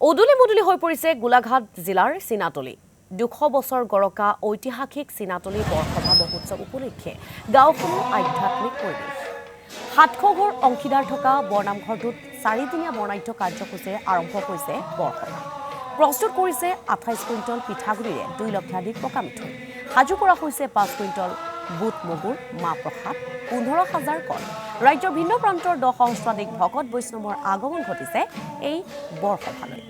উদুলি মুদুলি হৈ পৰিছে গোলাঘাট জিলাৰ চিনাতলি 200 বছৰ গৰকা ঐতিহাসিক চিনাতলি বৰসভা মহোৎসৱ উপলক্ষে গাঁওখনৰ আধ্যাত্মিক পৰিৱেশ 700 ঘৰ অংশীদাৰ থকা বৰনামঘৰটোত 4দিনীয়া বৰ্ণাঢ্য কাৰ্যসূচীৰে আৰম্ভ হৈছে বৰসভা প্ৰস্তুত কৰিছে 28 কুইণ্টল পিঠাগুড়িৰে 2 লক্ষাধিক পকা মিঠৈ সাজু কৰা হৈছে 5 কুইণ্টল বুট মগুৰ মা প্ৰসাদ 15,000 কল ৰাজ্যৰ ভিন্ন প্ৰান্তৰ 10 সহস্ৰাধিক ভকত বৈষ্ণৱৰ আগমন ঘটিছে এই বৰসভালৈ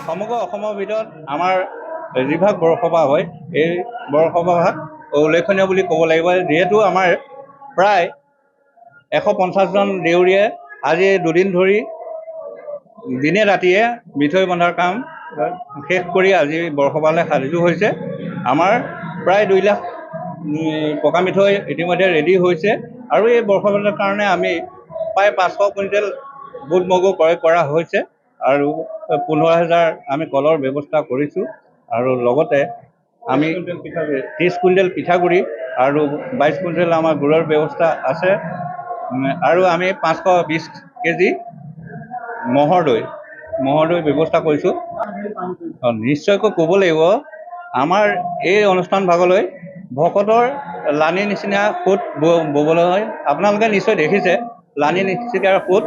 সমগ্ৰ অসমৰ ভিতৰত আমাৰ যিভাগ বৰসভা হয় এই বৰসভাভাগ উল্লেখনীয় বুলি ক'ব লাগিব যিহেতু আমাৰ প্ৰায় 150জন দেউৰীয়ে আজি দুদিন ধৰি দিনে ৰাতিয়ে মিঠৈ বন্ধাৰ কাম শেষ কৰি আজি বৰসভালৈ সাজু হৈছে আমাৰ প্ৰায় 2 লাখ পকা মিঠৈ ইতিমধ্যে ৰেডি হৈছে আৰু এই বৰসভাৰ কাৰণে আমি প্ৰায় 500 কুইণ্টেল বুট মগু ক্ৰয় কৰা হৈছে আৰু 15,000 আমি কলৰ ব্যৱস্থা কৰিছোঁ আৰু লগতে আমি 30 কুইণ্টেল পিঠাগুড়ি আৰু 22 কুইণ্টেল আমাৰ গুড়ৰ ব্যৱস্থা আছে আৰু আমি 520 কেজি মহৰ দৈ ব্যৱস্থা কৰিছোঁ নিশ্চয়কৈ ক'ব লাগিব আমাৰ এই অনুষ্ঠান ভাগলৈ ভকতৰ লানি নিচিনা সোঁত ববলৈ আপোনালোকে নিশ্চয় দেখিছে লানি নিচিনাৰ সোঁত